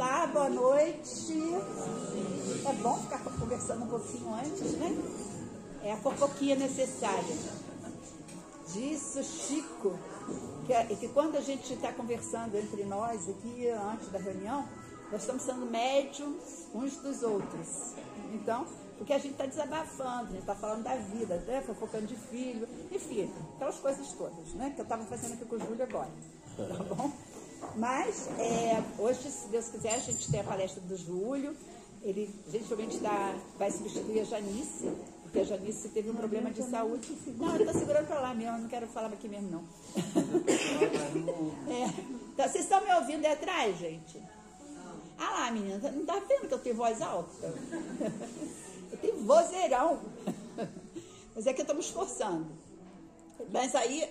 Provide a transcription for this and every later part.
Olá, boa noite. É bom ficar conversando um pouquinho antes, né? É a fofoquinha necessária. Disse o Chico que quando a gente está conversando entre nós aqui antes da reunião, nós estamos sendo médiums uns dos outros. Então, porque a gente está desabafando, a gente está falando da vida, né? Fofocando de filho, enfim, aquelas coisas todas, né? Que eu estava fazendo aqui com o Júlio agora, tá bom? Mas hoje, se Deus quiser, a gente tem a palestra do Júlio. Ele gentilmente vai substituir a Janice, porque a Janice teve um problema de saúde. Não, ele está segurando para lá mesmo, eu não quero falar aqui mesmo, não. Então, vocês estão me ouvindo aí atrás, gente? Ah lá, menina, não está vendo que eu tenho voz alta? Eu tenho vozeirão. Mas é que eu estou me esforçando. Mas aí,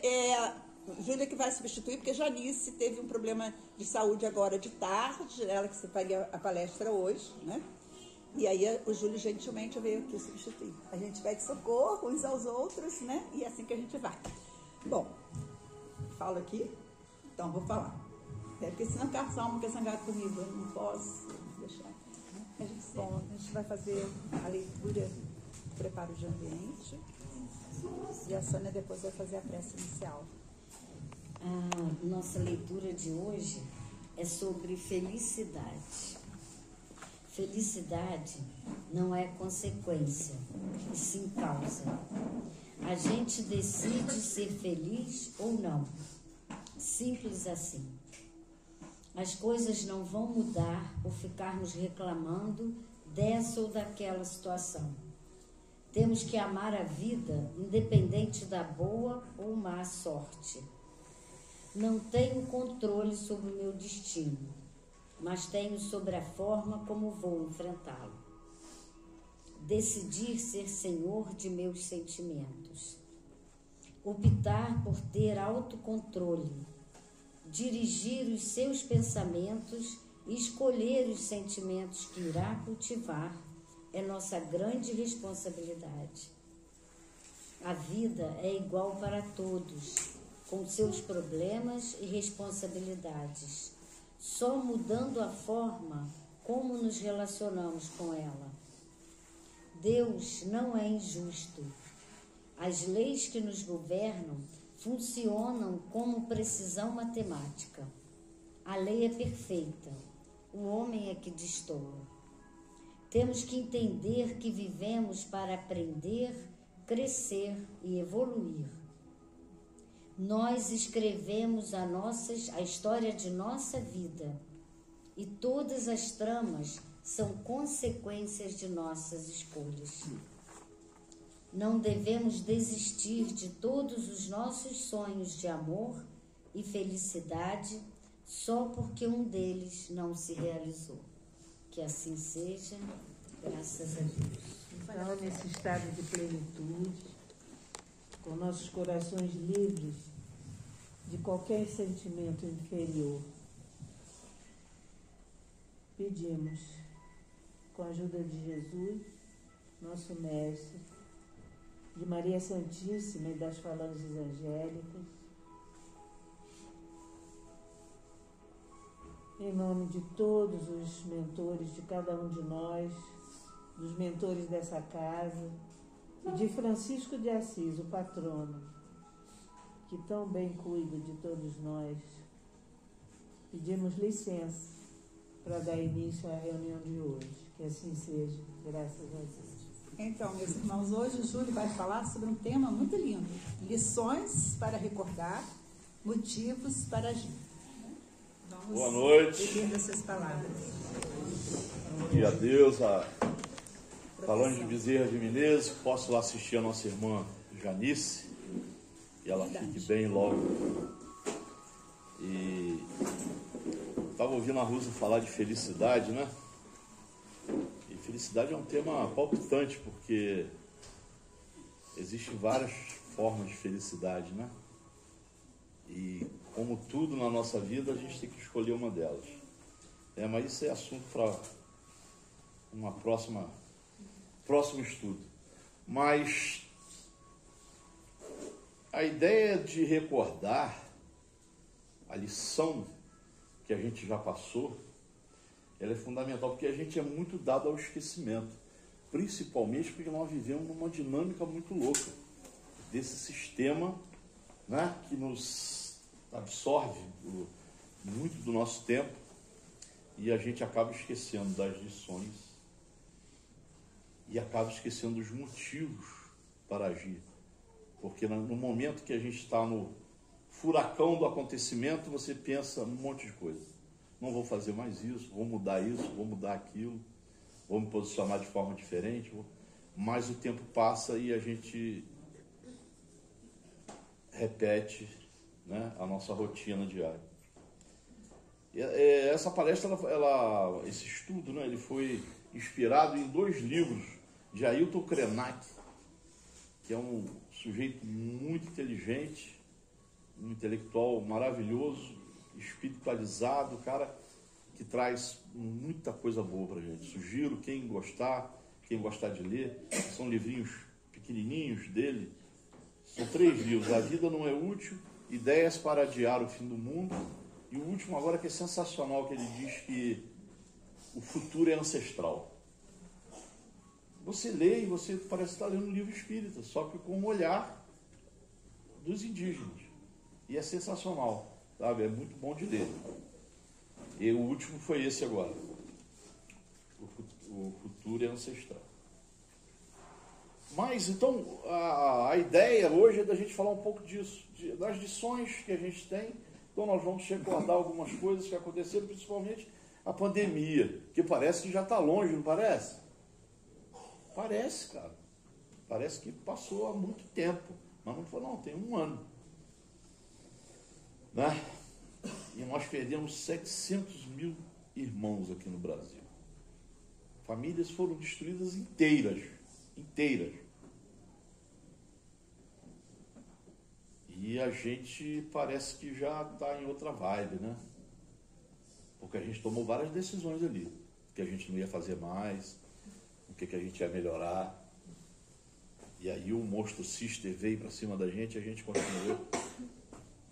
Júlia que vai substituir, porque Janice teve um problema de saúde agora de tarde, ela que se faria a palestra hoje, né? E aí o Júlio gentilmente veio aqui substituir. A gente pede socorro uns aos outros, né? E é assim que a gente vai. Bom, falo aqui, então vou falar. Até porque senão Carção quer sangar comigo, eu não posso deixar. Bom, a gente vai fazer a leitura, preparo de ambiente, e a Sônia depois vai fazer a prece inicial. A nossa leitura de hoje é sobre felicidade. Felicidade não é consequência, e sim causa. A gente decide ser feliz ou não. Simples assim. As coisas não vão mudar por ficarmos reclamando dessa ou daquela situação. Temos que amar a vida independente da boa ou má sorte. Não tenho controle sobre o meu destino, mas tenho sobre a forma como vou enfrentá-lo. Decidir ser senhor de meus sentimentos. Optar por ter autocontrole. Dirigir os seus pensamentos e escolher os sentimentos que irá cultivar é nossa grande responsabilidade. A vida é igual para todos, com seus problemas e responsabilidades, só mudando a forma como nos relacionamos com ela. Deus não é injusto. As leis que nos governam funcionam como precisão matemática. A lei é perfeita, o homem é que destoa. Temos que entender que vivemos para aprender, crescer e evoluir. Nós escrevemos a história de nossa vida e todas as tramas são consequências de nossas escolhas. Não devemos desistir de todos os nossos sonhos de amor e felicidade só porque um deles não se realizou. Que assim seja, graças a Deus. Então, nesse estado de plenitude, com nossos corações livres de qualquer sentimento inferior, pedimos, com a ajuda de Jesus, nosso Mestre, de Maria Santíssima e das falanges angélicas, em nome de todos os mentores de cada um de nós, dos mentores dessa casa, e de Francisco de Assis, o patrono, que tão bem cuida de todos nós, pedimos licença para dar início à reunião de hoje. Que assim seja, graças a Deus. Então, meus irmãos, hoje o Júlio vai falar sobre um tema muito lindo. Lições para recordar, motivos para agir. Vamos Boa noite. ouvir essas palavras. E a Deus, falando de Bezerra de Menezes, posso lá assistir a nossa irmã Janice, e ela fique bem logo. E estava ouvindo a Rusa falar de felicidade, né? E felicidade é um tema palpitante, porque existem várias formas de felicidade, né? E como tudo na nossa vida, a gente tem que escolher uma delas. Mas isso é assunto para uma próximo estudo. Mas a ideia de recordar a lição que a gente já passou ela é fundamental, porque a gente é muito dado ao esquecimento, principalmente porque nós vivemos numa dinâmica muito louca desse sistema, né, que nos absorve muito do nosso tempo, e a gente acaba esquecendo das lições e acaba esquecendo dos motivos para agir, porque no momento que a gente está no furacão do acontecimento, você pensa num monte de coisa. Não vou fazer mais isso, vou mudar isso, vou mudar aquilo, vou me posicionar de forma diferente, mas o tempo passa e a gente repete, né, a nossa rotina diária. Essa palestra, esse estudo, né, ele foi inspirado em 2 livros de Ailton Krenak, que é um sujeito muito inteligente, um intelectual maravilhoso, espiritualizado, cara que traz muita coisa boa para a gente. Sugiro quem gostar de ler, são livrinhos pequenininhos dele, são 3 livros: A Vida Não É Útil, Ideias para Adiar o Fim do Mundo, e o último agora que é sensacional, que ele diz que o futuro é ancestral. Você lê e você parece estar lendo um livro espírita, só que com o olhar dos indígenas. E é sensacional, sabe? É muito bom de ler. E o último foi esse agora. O futuro é ancestral. Mas, então, a ideia hoje é da gente falar um pouco disso, das lições que a gente tem. Então, nós vamos recordar algumas coisas que aconteceram, principalmente a pandemia, que parece que já está longe, não parece? Parece, cara. Parece que passou há muito tempo. Mas não foi, não, tem 1 ano. Né? E nós perdemos 700 mil irmãos aqui no Brasil. Famílias foram destruídas inteiras. E a gente parece que já está em outra vibe, né? Porque a gente tomou várias decisões ali. O que a gente não ia fazer mais, o que a gente ia melhorar. E aí o monstro Sister veio para cima da gente, a gente continuou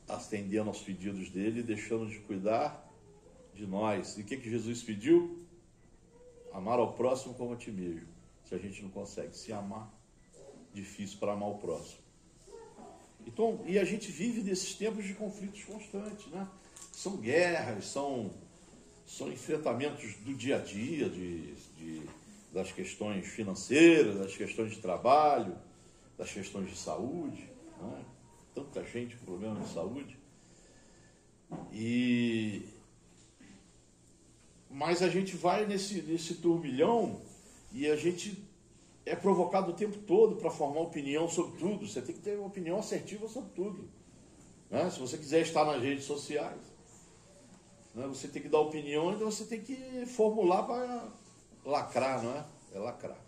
atendendo aos pedidos dele, deixando de cuidar de nós. E o que Jesus pediu? Amar ao próximo como a ti mesmo. Se a gente não consegue se amar, difícil para amar o próximo. Então, e a gente vive nesses tempos de conflitos constantes, né? São guerras, são enfrentamentos do dia a dia, das questões financeiras, das questões de trabalho, das questões de saúde, né? Tanta gente com problemas de saúde. Mas a gente vai nesse turbilhão e a gente é provocado o tempo todo para formar opinião sobre tudo. Você tem que ter uma opinião assertiva sobre tudo, né? Se você quiser estar nas redes sociais, né, você tem que dar opinião, então você tem que formular para lacrar, não é? É lacrar.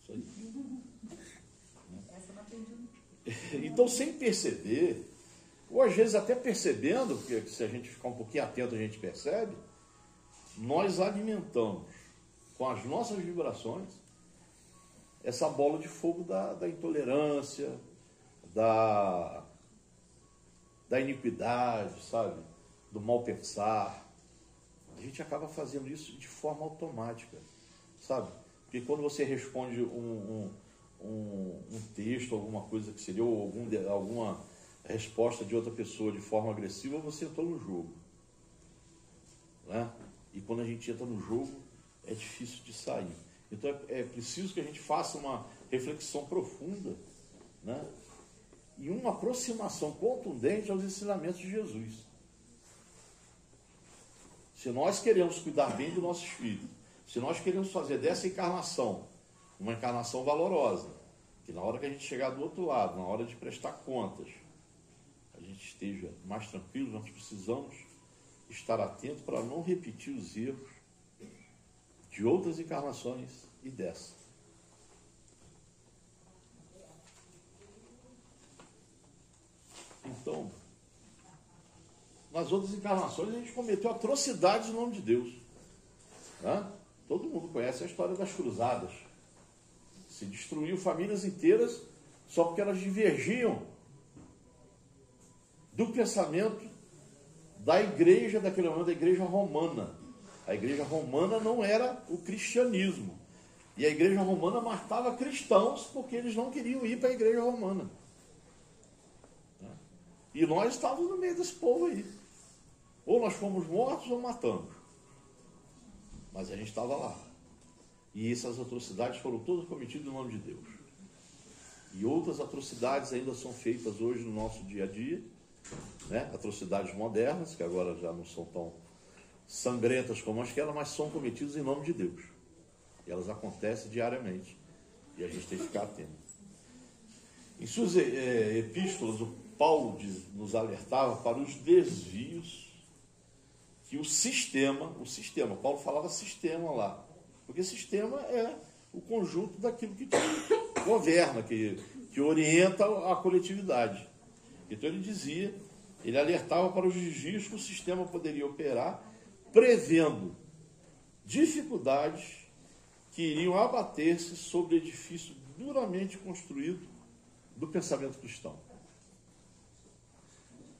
Isso aí. Essa não aprendi. Então, sem perceber, ou às vezes até percebendo, porque se a gente ficar um pouquinho atento a gente percebe, nós alimentamos com as nossas vibrações essa bola de fogo da intolerância, da iniquidade, sabe? Do mal pensar. A gente acaba fazendo isso de forma automática, sabe? Porque quando você responde um texto, alguma coisa que seria, ou alguma resposta de outra pessoa de forma agressiva, você entrou no jogo, né? E quando a gente entra no jogo, é difícil de sair. Então é preciso que a gente faça uma reflexão profunda, né? E uma aproximação contundente aos ensinamentos de Jesus. Se nós queremos cuidar bem do nosso espírito, se nós queremos fazer dessa encarnação uma encarnação valorosa, que na hora que a gente chegar do outro lado, na hora de prestar contas, a gente esteja mais tranquilo, nós precisamos estar atento para não repetir os erros de outras encarnações e dessa. Então, nas outras encarnações a gente cometeu atrocidades no nome de Deus, né? Todo mundo conhece a história das cruzadas. Se destruiu famílias inteiras só porque elas divergiam do pensamento da igreja, daquele momento, da igreja romana, A igreja romana não era o cristianismo. E a igreja romana matava cristãos porque eles não queriam ir para a igreja romana. E nós estávamos no meio desse povo aí. Ou nós fomos mortos ou matamos. Mas a gente estava lá. E essas atrocidades foram todas cometidas em nome de Deus. E outras atrocidades ainda são feitas hoje no nosso dia a dia, né? Atrocidades modernas, que agora já não são tão sangrentas como aquelas, mas são cometidas em nome de Deus. E elas acontecem diariamente. E a gente tem que ficar atento. Em suas epístolas, o Paulo nos alertava para os desvios que o sistema, Paulo falava sistema lá, porque sistema é o conjunto daquilo que governa, que orienta a coletividade. Então ele alertava para os desvios que o sistema poderia operar, prevendo dificuldades que iriam abater-se sobre o edifício duramente construído do pensamento cristão.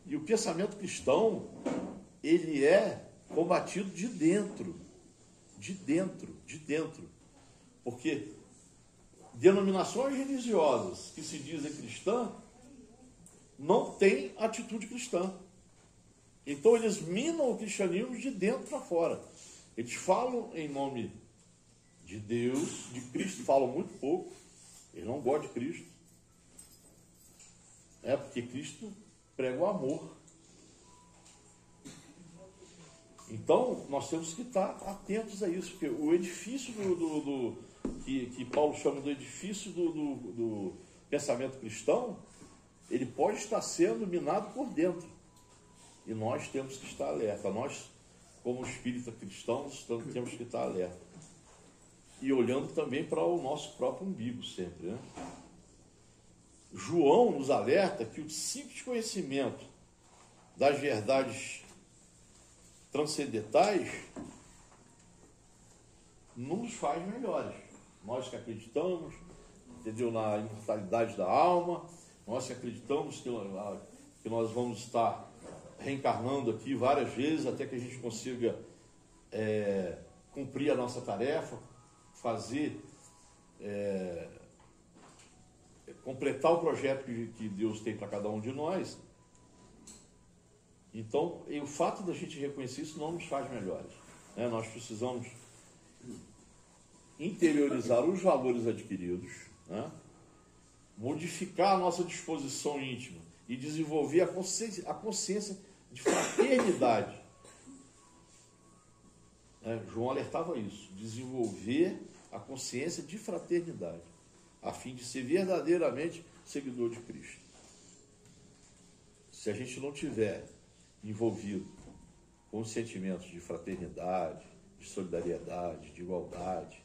E o pensamento cristão, ele é combatido de dentro. Porque denominações religiosas que se dizem cristãs não têm atitude cristã. Então eles minam o cristianismo de dentro para fora. Eles falam em nome de Deus, de Cristo, falam muito pouco. Eles não gostam de Cristo. Porque Cristo prega o amor. Então, nós temos que estar atentos a isso, porque o edifício que Paulo chama do edifício do pensamento cristão, ele pode estar sendo minado por dentro. E nós temos que estar alerta. Nós, como espíritas cristãos, temos que estar alerta. E olhando também para o nosso próprio umbigo sempre, né? João nos alerta que o simples conhecimento das verdades transcendentais não nos faz melhores. Nós que acreditamos, entendeu, na imortalidade da alma, nós que acreditamos que nós vamos estar reencarnando aqui várias vezes até que a gente consiga cumprir a nossa tarefa, fazer, completar o projeto que Deus tem para cada um de nós. Então, o fato da gente reconhecer isso não nos faz melhores, né? Nós precisamos interiorizar os valores adquiridos, né? Modificar a nossa disposição íntima e desenvolver a consciência de fraternidade. João alertava isso, desenvolver a consciência de fraternidade, a fim de ser verdadeiramente seguidor de Cristo. Se a gente não tiver envolvido com os sentimentos de fraternidade, de solidariedade, de igualdade,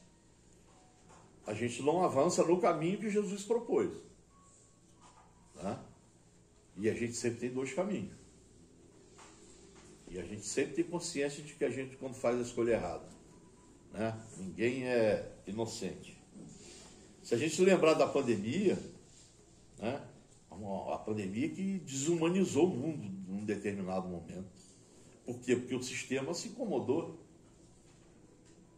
a gente não avança no caminho que Jesus propôs, né? E a gente sempre tem dois caminhos. E a gente sempre tem consciência de que a gente, quando faz a escolha errada, né? Ninguém é inocente. Se a gente lembrar da pandemia, né? A pandemia que desumanizou o mundo num determinado momento. Por quê? Porque o sistema se incomodou.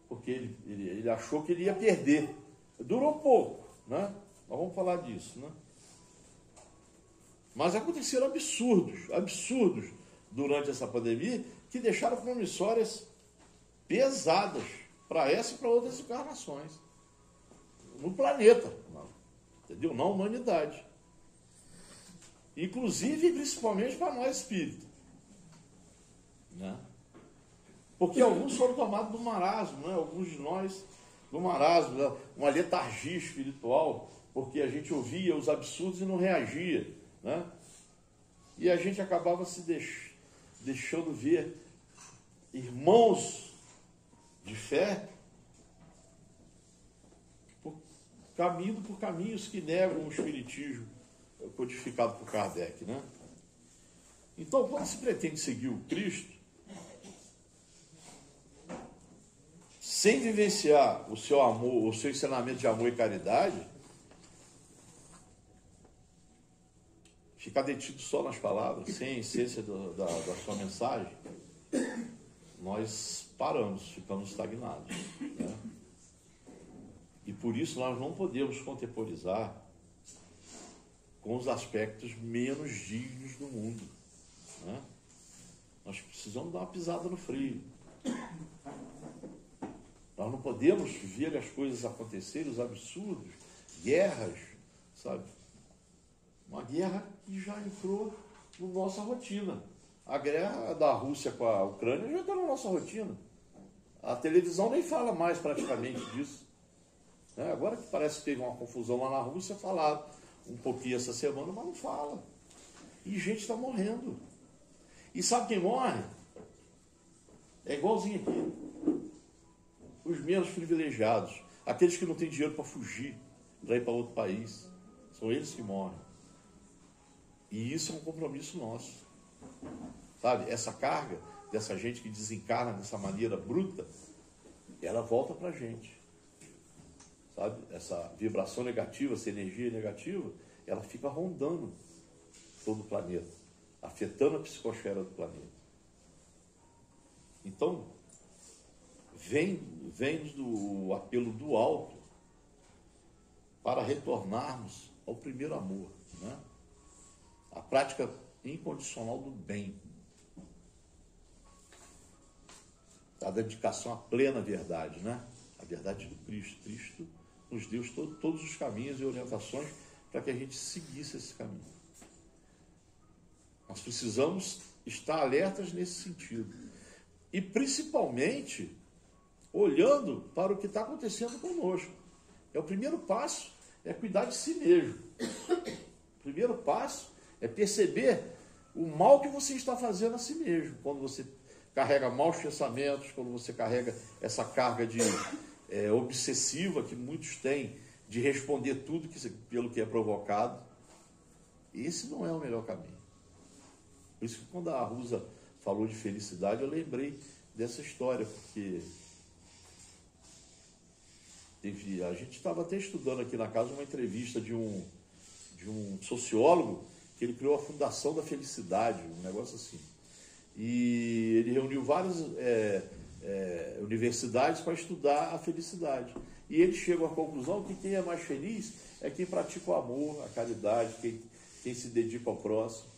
Porque ele achou que ele ia perder. Durou pouco, né? Nós vamos falar disso, né? Mas aconteceram absurdos durante essa pandemia que deixaram promissórias pesadas para essa e para outras encarnações. No planeta, entendeu? Na humanidade. Inclusive, principalmente para nós espíritas, né? Porque alguns foram tomados do marasmo, né? Alguns de nós do marasmo, né? Uma letargia espiritual, porque a gente ouvia os absurdos e não reagia, né? E a gente acabava se deixando ver irmãos de fé caminhando por caminhos que negam o espiritismo codificado por Kardec, né? Então, quando se pretende seguir o Cristo, sem vivenciar o seu amor, o seu ensinamento de amor e caridade, ficar detido só nas palavras, sem a essência da sua mensagem, nós paramos, ficamos estagnados, né? E por isso nós não podemos contemporizar com os aspectos menos dignos do mundo, né? Nós precisamos dar uma pisada no freio. Nós não podemos ver as coisas acontecerem, os absurdos, guerras, sabe? Uma guerra que já entrou na nossa rotina. A guerra da Rússia com a Ucrânia já está na nossa rotina. A televisão nem fala mais praticamente disso, né? Agora que parece que teve uma confusão lá na Rússia, falaram um pouquinho essa semana, mas não fala. E gente está morrendo. E sabe quem morre? É igualzinho aqui. Os menos privilegiados, aqueles que não têm dinheiro para fugir, para ir para outro país, são eles que morrem. E isso é um compromisso nosso. Sabe, essa carga dessa gente que desencarna dessa maneira bruta, ela volta para a gente. Sabe, essa vibração negativa, essa energia negativa, ela fica rondando todo o planeta, afetando a psicosfera do planeta. Então, vem do apelo do alto para retornarmos ao primeiro amor, né? A prática incondicional do bem, a dedicação à plena verdade, né? A verdade do Cristo. Cristo nos deu todos os caminhos e orientações para que a gente seguisse esse caminho. Nós precisamos estar alertas nesse sentido. E principalmente olhando para o que está acontecendo conosco. O primeiro passo é cuidar de si mesmo. O primeiro passo é perceber o mal que você está fazendo a si mesmo. Quando você carrega maus pensamentos, quando você carrega essa carga de obsessiva que muitos têm, de responder tudo pelo que é provocado. Esse não é o melhor caminho. Por isso que quando a Rusa falou de felicidade, eu lembrei dessa história, porque a gente estava até estudando aqui na casa uma entrevista de um sociólogo, que ele criou a Fundação da Felicidade, um negócio assim. E ele reuniu várias universidades para estudar a felicidade. E ele chegou à conclusão que quem é mais feliz é quem pratica o amor, a caridade, quem se dedica ao próximo.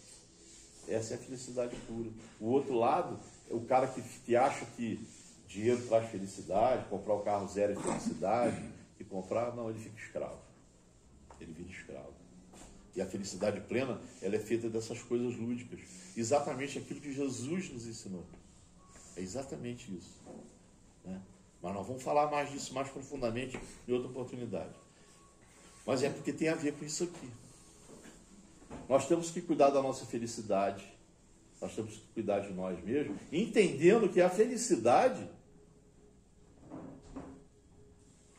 Essa é a felicidade pura. O outro lado é o cara que acha que dinheiro traz felicidade, comprar o carro zero é felicidade, e comprar, não, ele fica escravo. Ele vira escravo. E a felicidade plena, ela é feita dessas coisas lúdicas. Exatamente aquilo que Jesus nos ensinou. É exatamente isso, né? Mas nós vamos falar mais disso mais profundamente em outra oportunidade. Mas é porque tem a ver com isso aqui. Nós temos que cuidar da nossa felicidade. Nós temos que cuidar de nós mesmos, entendendo que a felicidade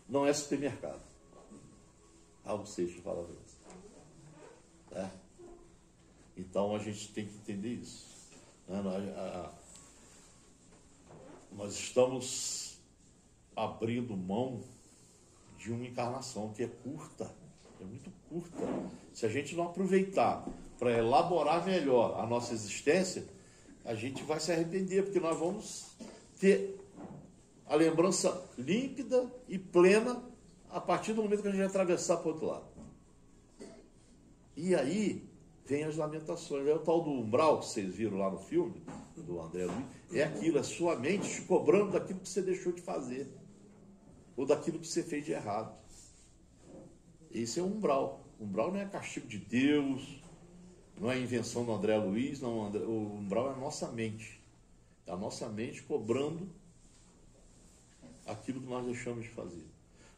não é supermercado. Raul Seixas falava isso. Né? Então a gente tem que entender isso. Né? Nós estamos abrindo mão de uma encarnação que é curta, é muito curta. Se a gente não aproveitar para elaborar melhor a nossa existência, a gente vai se arrepender, porque nós vamos ter a lembrança límpida e plena a partir do momento que a gente atravessar para o outro lado. E aí vem as lamentações. É o tal do umbral que vocês viram lá no filme, do André Luiz, é aquilo, é sua mente te cobrando daquilo que você deixou de fazer, ou daquilo que você fez de errado. Esse é o umbral. O umbral não é castigo de Deus, não é invenção do André Luiz, não, o umbral é a nossa mente. É a nossa mente cobrando aquilo que nós deixamos de fazer.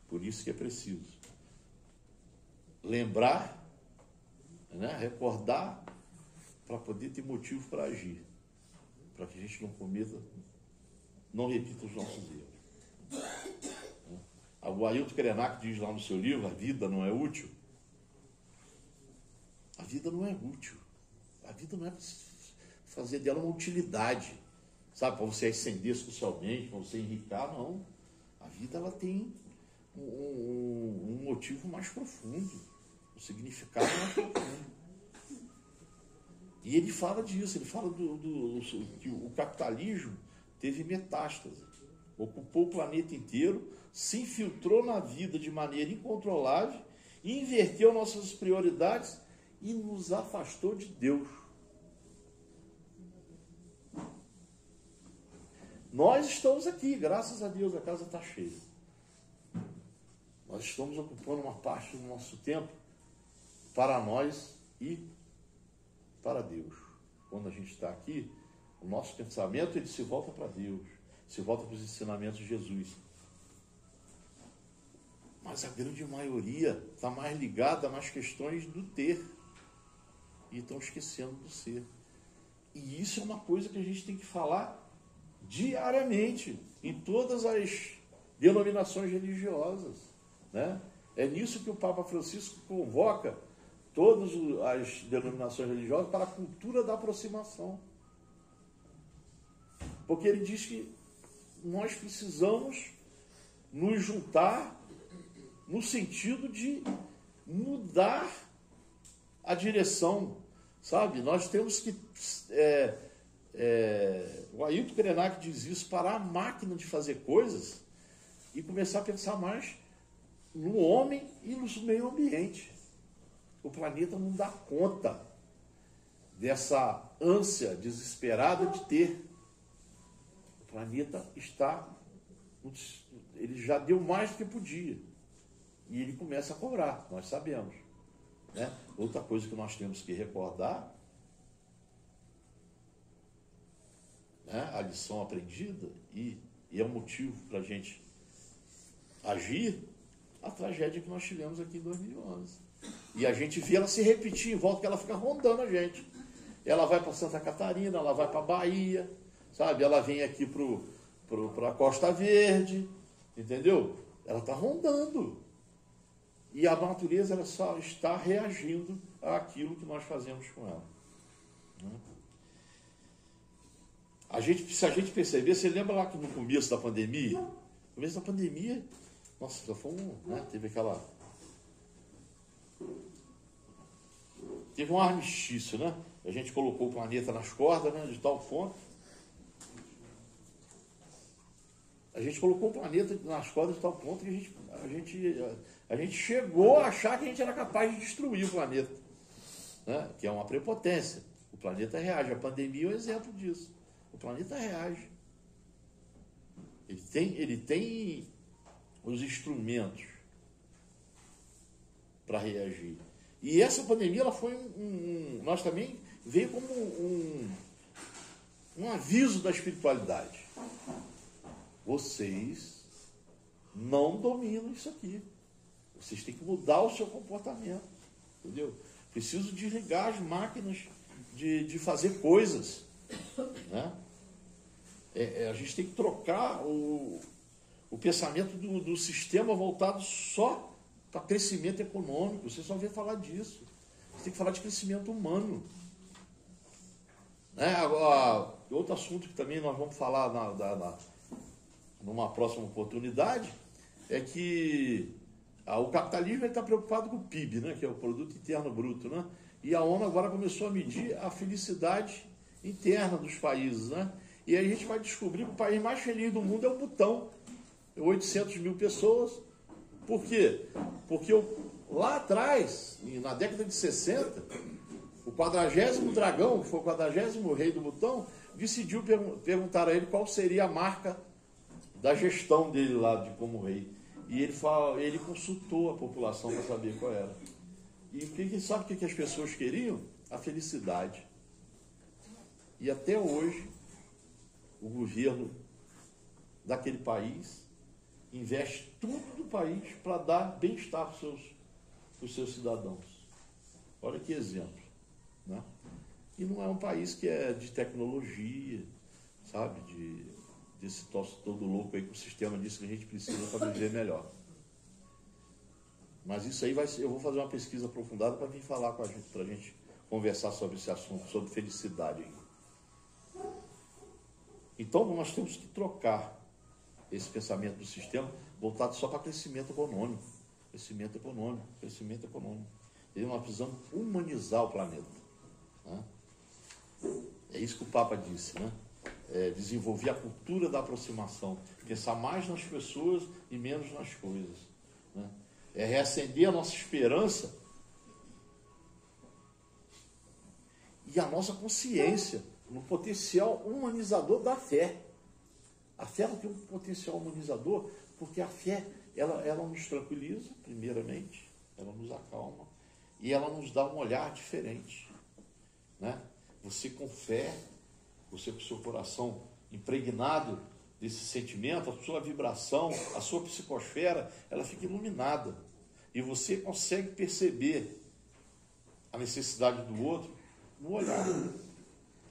Por isso que é preciso lembrar, né, recordar, para poder ter motivo para agir, para que a gente não repita os nossos erros. O Ailton Krenak diz lá no seu livro, a vida não é útil. A vida não é útil. A vida não é para fazer dela uma utilidade, sabe, para você ascender socialmente, para você enriquecer, não. A vida, ela tem um motivo mais profundo, um significado mais profundo. E ele fala disso, ele fala que o capitalismo teve metástase, ocupou o planeta inteiro, se infiltrou na vida de maneira incontrolável, inverteu nossas prioridades e nos afastou de Deus. Nós estamos aqui, graças a Deus, a casa está cheia. Nós estamos ocupando uma parte do nosso tempo para nós e para Deus. Quando a gente está aqui, o nosso pensamento ele se volta para Deus, se volta para os ensinamentos de Jesus. Mas a grande maioria está mais ligada nas questões do ter e estão esquecendo do ser. E isso é uma coisa que a gente tem que falar diariamente em todas as denominações religiosas, né? É nisso que o Papa Francisco convoca todas as denominações religiosas para a cultura da aproximação. Porque ele diz que nós precisamos nos juntar no sentido de mudar a direção, sabe? Nós temos que... o Ailton Krenak diz isso, parar a máquina de fazer coisas e começar a pensar mais no homem e no meio ambiente. O planeta não dá conta dessa ânsia desesperada de ter. O planeta ele já deu mais do que podia. E ele começa a cobrar, nós sabemos, né? Outra coisa que nós temos que recordar, né, a lição aprendida, e é um motivo para a gente agir, a tragédia que nós tivemos aqui em 2011. E a gente vê ela se repetir em volta, que ela fica rondando a gente. Ela vai para Santa Catarina, ela vai para a Bahia, sabe? Ela vem aqui para a Costa Verde, entendeu? Ela está rondando. E a natureza ela só está reagindo àquilo que nós fazemos com ela. Se a gente perceber, você lembra lá que no começo da pandemia, nossa, já foi teve um armistício, né? A gente colocou o planeta nas cordas, né, de tal ponto. A gente colocou o planeta nas cordas de tal ponto que a gente chegou a achar que a gente era capaz de destruir o planeta, né? Que é uma prepotência. O planeta reage. A pandemia é um exemplo disso. O planeta reage. Ele tem os instrumentos para reagir. E essa pandemia ela foi nós também veio como um aviso da espiritualidade. Vocês não dominam isso aqui. Vocês têm que mudar o seu comportamento. Entendeu? Preciso desligar as máquinas de fazer coisas. Né? A gente tem que trocar o pensamento do sistema voltado só para crescimento econômico. Você só vê falar disso. Você tem que falar de crescimento humano. Né? Agora, outro assunto que também nós vamos falar numa próxima oportunidade é que o capitalismo está preocupado com o PIB, né? Que é o Produto Interno Bruto. Né? E a ONU agora começou a medir a felicidade interna dos países. Né? E aí a gente vai descobrir que o país mais feliz do mundo é o Butão. 800 mil pessoas. Por quê? Porque lá atrás, na década de 60, o 40º dragão, que foi o 40º rei do Butão, decidiu perguntar a ele qual seria a marca da gestão dele lá de como rei. E ele consultou a população para saber qual era. E sabe o que as pessoas queriam? A felicidade. E até hoje, o governo daquele país investe tudo do país para dar bem-estar para os seus cidadãos. Olha que exemplo. Né? E não é um país que é de tecnologia, sabe? Desse troço todo louco aí que o sistema disse que a gente precisa para viver melhor. Mas isso aí eu vou fazer uma pesquisa aprofundada para vir falar com a gente, para a gente conversar sobre esse assunto, sobre felicidade. Então nós temos que trocar esse pensamento do sistema voltado só para crescimento econômico. Crescimento econômico. E nós precisamos humanizar o planeta. Né? É isso que o Papa disse, né? desenvolver a cultura da aproximação, pensar mais nas pessoas e menos nas coisas, né? É reacender a nossa esperança e a nossa consciência no potencial humanizador da fé. A fé tem um potencial humanizador porque a fé ela nos tranquiliza, primeiramente, ela nos acalma e ela nos dá um olhar diferente, né? Você com fé, você com o seu coração impregnado desse sentimento, a sua vibração, a sua psicosfera, ela fica iluminada. E você consegue perceber a necessidade do outro no olhar,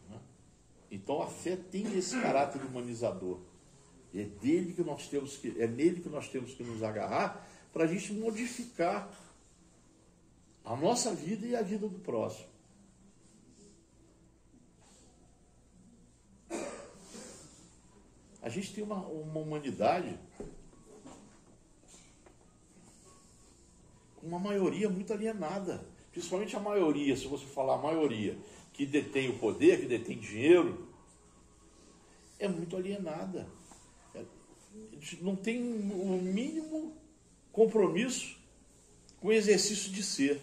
né? Então a fé tem esse caráter humanizador. E é nele que nós temos que nos agarrar para a gente modificar a nossa vida e a vida do próximo. A gente tem uma humanidade com uma maioria muito alienada. Principalmente a maioria, se você falar a maioria, que detém o poder, que detém dinheiro, é muito alienada. Não tem o mínimo compromisso com o exercício de ser.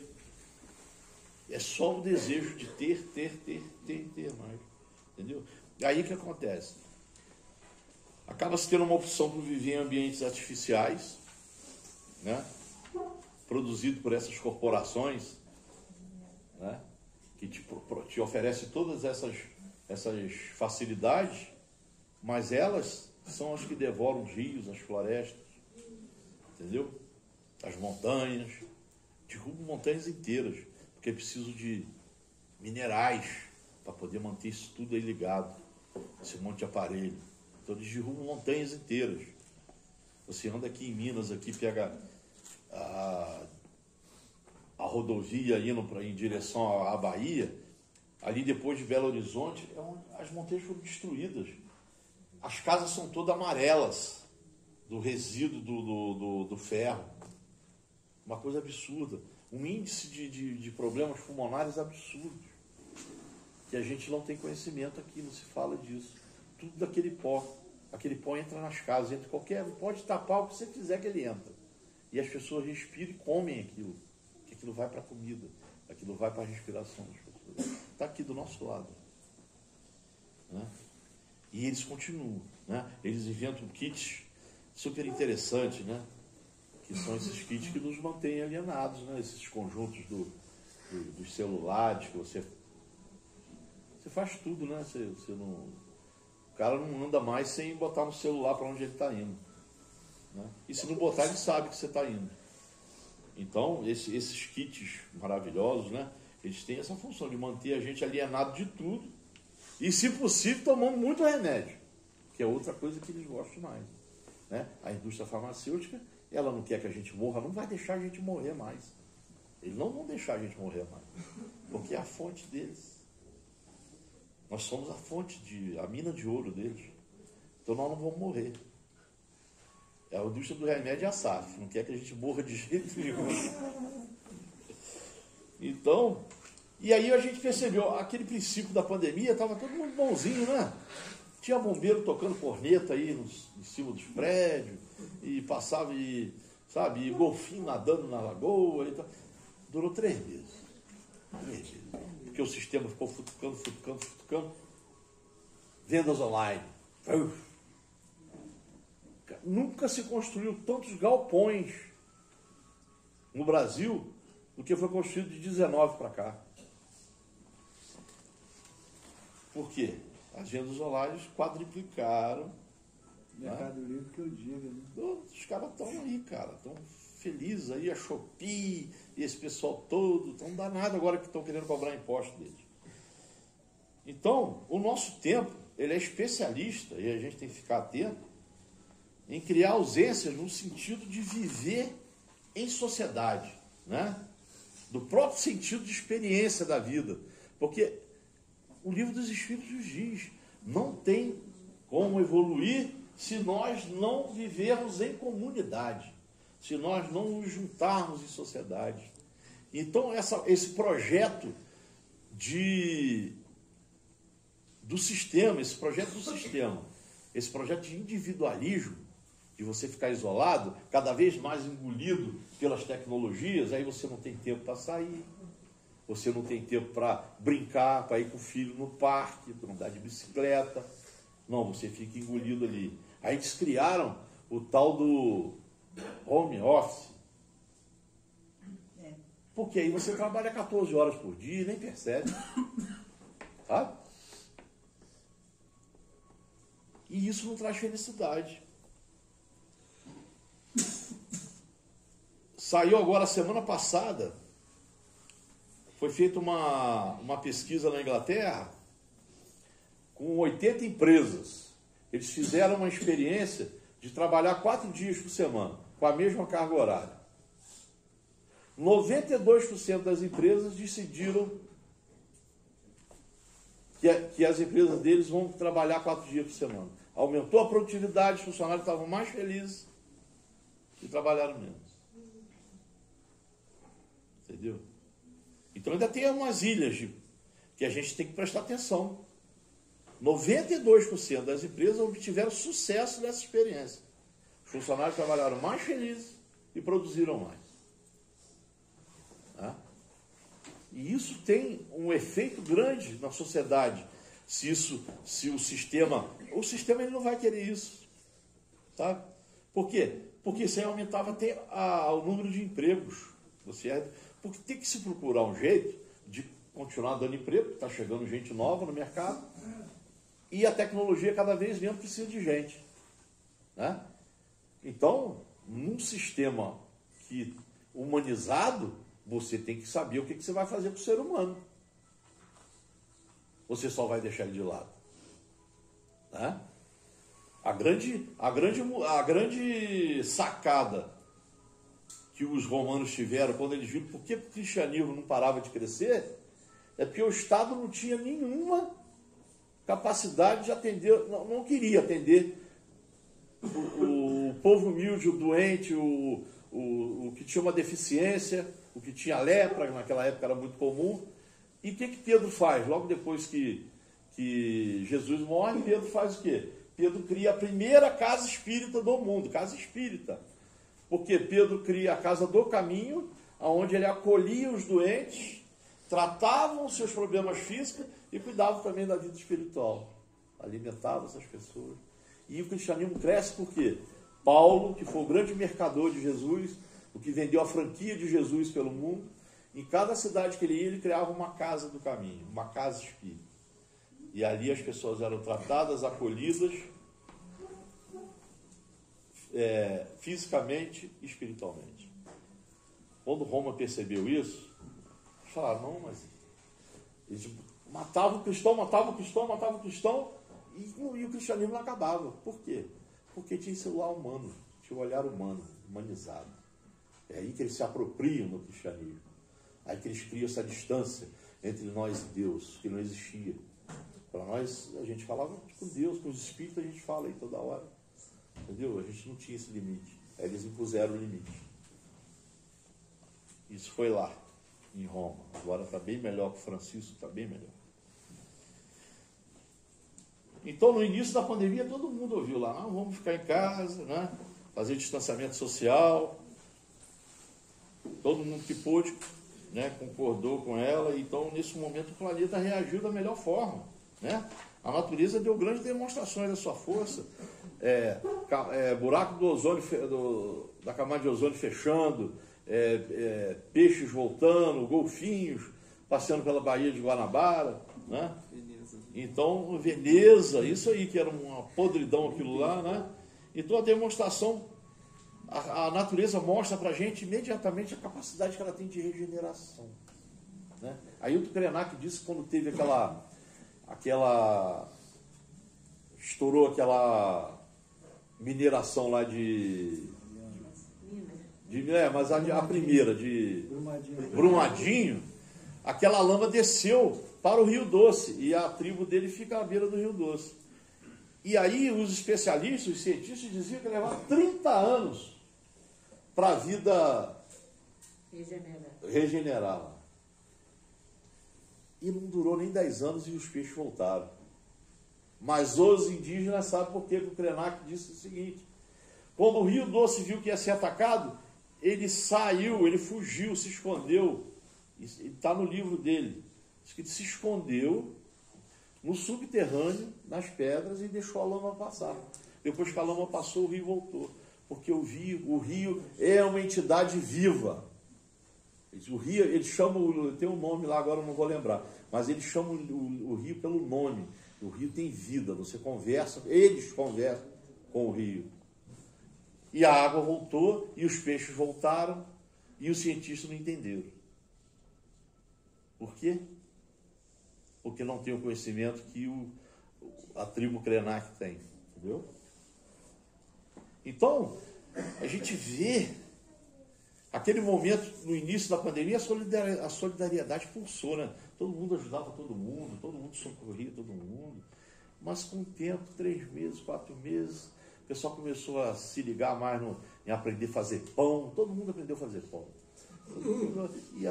É só o desejo de ter mais. Entendeu? Aí o que acontece? Acaba-se tendo uma opção por viver em ambientes artificiais, né? Produzido por essas corporações, né? Que te oferecem todas essas facilidades, mas elas são as que devoram os rios, as florestas, entendeu? As montanhas, derrubam montanhas inteiras, porque é preciso de minerais para poder manter isso tudo aí ligado, esse monte de aparelho. Então eles derrubam montanhas inteiras. Você anda aqui em Minas, aqui pega a rodovia indo em direção à Bahia, ali depois de Belo Horizonte, as montanhas foram destruídas. As casas são todas amarelas do resíduo do ferro. Uma coisa absurda. Um índice de problemas pulmonares absurdos. Que a gente não tem conhecimento aqui, não se fala disso. Tudo daquele pó. Aquele pó entra nas casas, entra pode tapar o que você quiser que ele entra. E as pessoas respiram e comem aquilo. Que aquilo vai para a comida. Aquilo vai para a respiração das pessoas. Está aqui do nosso lado. Né? E eles continuam, né? Eles inventam kits super interessantes, né? Que são esses kits que nos mantêm alienados, né? Esses conjuntos dos celulares que você faz tudo, né? Você não, o cara não anda mais sem botar no celular para onde ele está indo, né? E se não botar, ele sabe que você está indo. Então, esses kits maravilhosos, né? Eles têm essa função de manter a gente alienado de tudo. E, se possível, tomando muito remédio, que é outra coisa que eles gostam mais, né? A indústria farmacêutica, ela não quer que a gente morra, não vai deixar a gente morrer mais. Eles não vão deixar a gente morrer mais, porque é a fonte deles. Nós somos a fonte, a mina de ouro deles. Então nós não vamos morrer. A indústria do remédio é a SAF, não quer que a gente morra de jeito nenhum. Então... E aí a gente percebeu, aquele princípio da pandemia, estava todo mundo bonzinho, né? Tinha bombeiro tocando corneta aí em cima dos prédios, e passava, e golfinho nadando na lagoa. E tal. Durou 3 meses. 3 meses. Porque o sistema ficou futucando. Vendas online. Nunca se construiu tantos galpões no Brasil do que foi construído de 19 para cá. Por quê? As vendas online quadriplicaram. Mercado Livre que eu digo, né? Os caras estão aí, cara. Estão felizes aí, a Shopee e esse pessoal todo. Estão danados agora que estão querendo cobrar imposto deles. Então, o nosso tempo, ele é especialista, e a gente tem que ficar atento, em criar ausências no sentido de viver em sociedade, né? Do próprio sentido de experiência da vida. Porque o Livro dos Espíritos nos diz, não tem como evoluir se nós não vivermos em comunidade, se nós não nos juntarmos em sociedade. Então, esse projeto de do sistema, esse projeto do sistema, esse projeto de individualismo, de você ficar isolado, cada vez mais engolido pelas tecnologias, aí você não tem tempo para sair, você não tem tempo para brincar, para ir com o filho no parque, para andar de bicicleta. Não, você fica engolido ali. Aí eles criaram o tal do home office. Porque aí você trabalha 14 horas por dia e nem percebe. Sabe? E isso não traz felicidade. Saiu agora, semana passada, foi feita uma pesquisa na Inglaterra com 80 empresas. Eles fizeram uma experiência de trabalhar 4 dias por semana, com a mesma carga horária. 92% das empresas decidiram que as empresas deles vão trabalhar 4 dias por semana. Aumentou a produtividade, os funcionários estavam mais felizes e trabalharam menos. Entendeu? Então ainda tem umas ilhas que a gente tem que prestar atenção. 92% das empresas obtiveram sucesso nessa experiência. Os funcionários trabalharam mais felizes e produziram mais. Tá? E isso tem um efeito grande na sociedade. Se o sistema ele não vai querer isso. Sabe? Por quê? Porque isso aí aumentava até o número de empregos. Porque tem que se procurar um jeito de continuar dando emprego, está chegando gente nova no mercado, e a tecnologia cada vez menos precisa de gente. Né? Então, num sistema humanizado, você tem que saber o que você vai fazer com o ser humano. Você só vai deixar ele de lado. Né? A grande sacada que os romanos tiveram quando eles viram por que o cristianismo não parava de crescer, é porque o Estado não tinha nenhuma capacidade de atender, não queria atender o povo humilde, o doente, o que tinha uma deficiência, o que tinha lepra, naquela época era muito comum. E o que Pedro faz? Logo depois que Jesus morre, Pedro faz o quê? Pedro cria a primeira casa espírita do mundo, casa espírita. Porque Pedro cria a Casa do Caminho, onde ele acolhia os doentes, tratava os seus problemas físicos e cuidava também da vida espiritual. Alimentava essas pessoas. E o cristianismo cresce por quê? Paulo, que foi o grande mercador de Jesus, o que vendeu a franquia de Jesus pelo mundo, em cada cidade que ele ia, ele criava uma Casa do Caminho, uma casa espírita. E ali as pessoas eram tratadas, acolhidas, fisicamente e espiritualmente. Quando Roma percebeu isso, eles falaram, não, mas eles matavam o cristão, e o cristianismo não acabava. Por quê? Porque tinha esse olhar humano, tinha o olhar humano, humanizado. É aí que eles se apropriam do cristianismo. Aí que eles criam essa distância entre nós e Deus, que não existia. Para nós, a gente falava com Deus, com os espíritos, a gente fala aí toda hora. Entendeu? A gente não tinha esse limite. Aí eles impuseram o limite. Isso foi lá, em Roma. Agora está bem melhor que o Francisco, está bem melhor. Então, no início da pandemia, todo mundo ouviu lá, não, vamos ficar em casa, né? Fazer distanciamento social. Todo mundo que pôde, né, concordou com ela. Então, nesse momento, o planeta reagiu da melhor forma. Né? A natureza deu grandes demonstrações da sua força. Buraco do ozônio, da camada de ozônio fechando, peixes voltando, golfinhos passeando pela Baía de Guanabara, né? Então, Veneza, isso aí que era uma podridão aquilo lá, né? Então a demonstração, a natureza mostra pra gente imediatamente a capacidade que ela tem de regeneração, né? Ailton Krenak disse que quando teve estourou aquela mineração lá mas a primeira de Brumadinho, aquela lama desceu para o Rio Doce e a tribo dele fica à beira do Rio Doce. E aí os especialistas, os cientistas diziam que levava 30 anos para a vida regenerar. E não durou nem 10 anos e os peixes voltaram. Mas os indígenas sabem por que o Krenak disse o seguinte: quando o Rio Doce viu que ia ser atacado, ele saiu, ele fugiu, se escondeu. Está no livro dele. Diz que ele se escondeu no subterrâneo, nas pedras, e deixou a lama passar. Depois que a lama passou, o rio voltou. Porque o rio é uma entidade viva. O rio, eles chamam, tem um nome lá, agora eu não vou lembrar, mas eles chamam o rio pelo nome. O rio tem vida, você conversa, eles conversam com o rio. E a água voltou, e os peixes voltaram, e os cientistas não entenderam. Por quê? Porque não tem o conhecimento que a tribo Krenak tem, entendeu? Então, a gente vê aquele momento, no início da pandemia, a solidariedade pulsou, né? Todo mundo ajudava todo mundo socorria todo mundo. Mas com o tempo, 3 meses, 4 meses, o pessoal começou a se ligar mais em aprender a fazer pão. Todo mundo aprendeu a fazer pão. E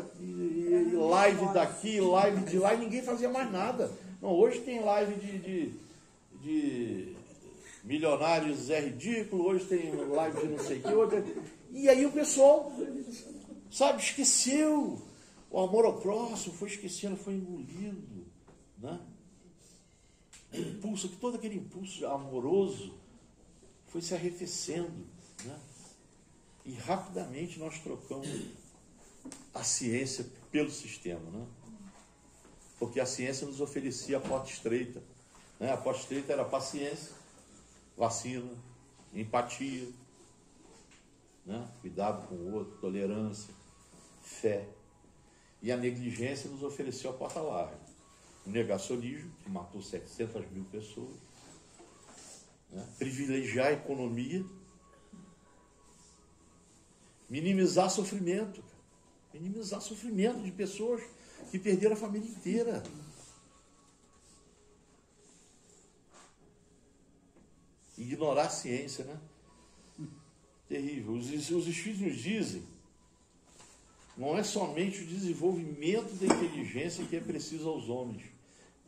live daqui, live de lá, e ninguém fazia mais nada. Não, hoje tem live de milionários é ridículo, hoje tem live de não sei o que, hoje... E aí o pessoal, sabe, esqueceu. O amor ao próximo foi esquecendo, foi engolido, né? Impulso, todo aquele impulso amoroso foi se arrefecendo, né? E rapidamente nós trocamos a ciência pelo sistema, né? Porque a ciência nos oferecia a porta estreita, né? A porta estreita era paciência, vacina, empatia, né? Cuidado com o outro, tolerância, fé. E a negligência nos ofereceu a porta larga. O negacionismo, que matou 700 mil pessoas, né? Privilegiar a economia, minimizar sofrimento, de pessoas que perderam a família inteira. Ignorar a ciência, né? Terrível. Os espíritos nos dizem, não é somente o desenvolvimento da inteligência que é preciso aos homens,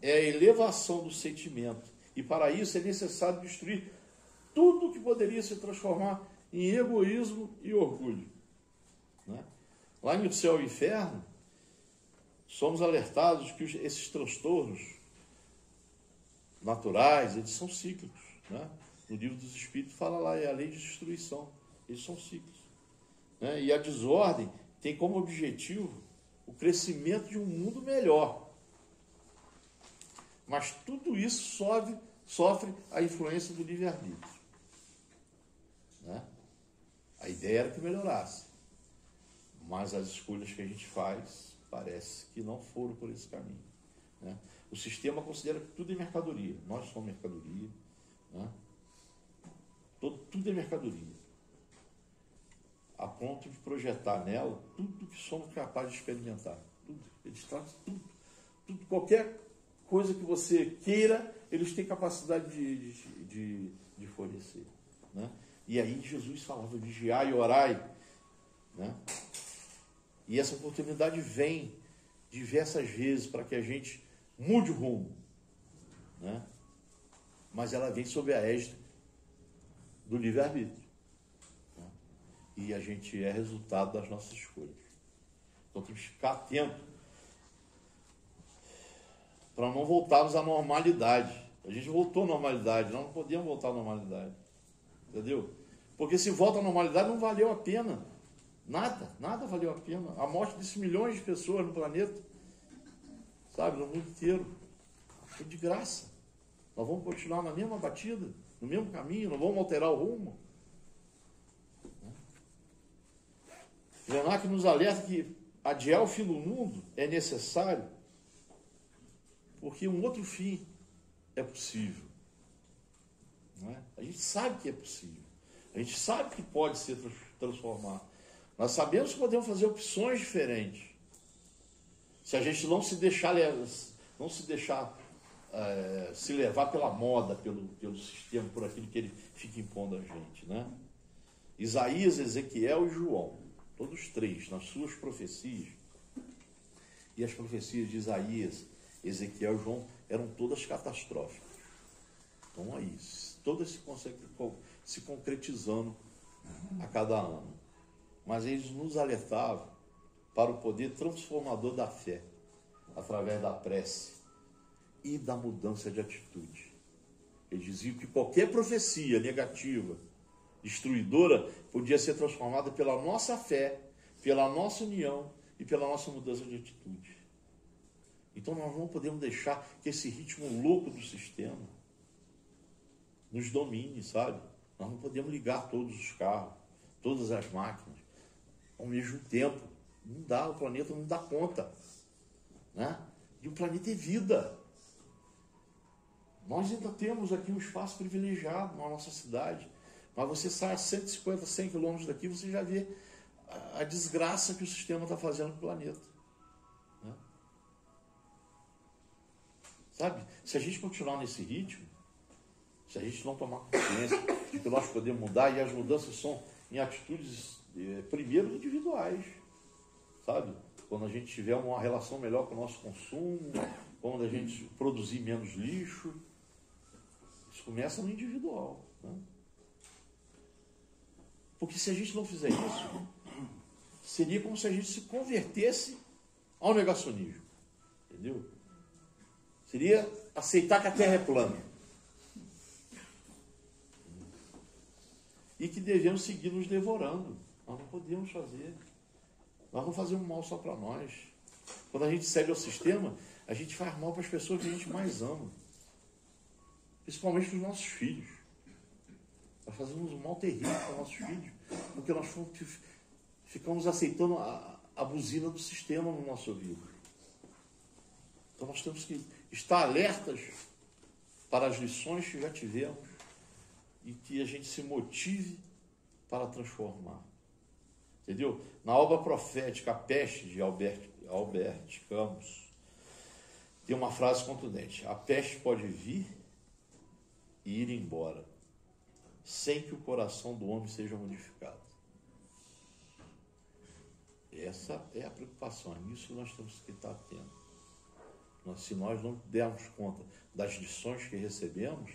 é a elevação do sentimento. E para isso é necessário destruir tudo que poderia se transformar em egoísmo e orgulho, né? Lá no céu e inferno, somos alertados que esses transtornos naturais, eles são cíclicos, né? No livro dos Espíritos fala lá, é a lei de destruição. Eles são ciclos, né? E a desordem tem como objetivo o crescimento de um mundo melhor. Mas tudo isso sofre a influência do livre-arbítrio, né? A ideia era que melhorasse, mas as escolhas que a gente faz parece que não foram por esse caminho, né? O sistema considera que tudo é mercadoria. Nós somos mercadoria, né? Tudo é mercadoria, a ponto de projetar nela tudo que somos capazes de experimentar. Tudo. Eles tratam tudo, qualquer coisa que você queira, eles têm capacidade de fornecer, né? E aí Jesus falava, vigiai e orai, né? E essa oportunidade vem diversas vezes para que a gente mude o rumo, né? Mas ela vem sob a égide do livre-arbítrio, né? E a gente é resultado das nossas escolhas. Então temos que ficar atento para não voltarmos à normalidade. A gente voltou à normalidade, nós não podemos voltar à normalidade, entendeu? Porque se volta à normalidade não valeu a pena, nada valeu a pena. A morte desses milhões de pessoas no planeta, sabe, no mundo inteiro, foi de graça. Nós vamos continuar na mesma batida, no mesmo caminho, não vamos alterar o rumo. Krenak nos alerta que adiar o fim do mundo é necessário porque um outro fim é possível, não é? A gente sabe que é possível, a gente sabe que pode ser transformado. Nós sabemos que podemos fazer opções diferentes se a gente não se deixar se levar pela moda, pelo sistema, por aquilo que ele fica impondo a gente, né? Isaías, Ezequiel e João, todos três, nas suas profecias, e as profecias de Isaías, Ezequiel e João eram todas catastróficas. Estão aí, todas se concretizando a cada ano. Mas eles nos alertavam para o poder transformador da fé, através da prece e da mudança de atitude. Eles diziam que qualquer profecia negativa, destruidora, podia ser transformada pela nossa fé, pela nossa união e pela nossa mudança de atitude. Então nós não podemos deixar que esse ritmo louco do sistema nos domine, sabe? Nós não podemos ligar todos os carros, todas as máquinas ao mesmo tempo. Não dá, o planeta não dá conta, né? E o planeta é vida. Nós ainda temos aqui um espaço privilegiado na nossa cidade, mas você sai a 150, 100 quilômetros daqui, você já vê a desgraça que o sistema está fazendo com o planeta, né? Sabe? Se a gente continuar nesse ritmo, se a gente não tomar consciência de que nós podemos mudar, e as mudanças são em atitudes, primeiro, individuais, sabe? Quando a gente tiver uma relação melhor com o nosso consumo, quando a gente produzir menos lixo, isso começa no individual, né? Porque se a gente não fizer isso, seria como se a gente se convertesse ao negacionismo, entendeu? Seria aceitar que a Terra é plana e que devemos seguir nos devorando. Nós não podemos fazer. Nós não fazemos mal só para nós. Quando a gente segue ao sistema, a gente faz mal para as pessoas que a gente mais ama, principalmente para os nossos filhos. Nós fazemos um mal terrível para os nossos filhos, porque nós ficamos aceitando a buzina do sistema no nosso ouvido. Então nós temos que estar alertas para as lições que já tivemos e que a gente se motive para transformar. Entendeu? Na obra profética A Peste, de Albert Camus, tem uma frase contundente: a peste pode vir e ir embora, sem que o coração do homem seja modificado. Essa é a preocupação, é nisso que nós temos que estar atentos. Se nós não dermos conta das lições que recebemos,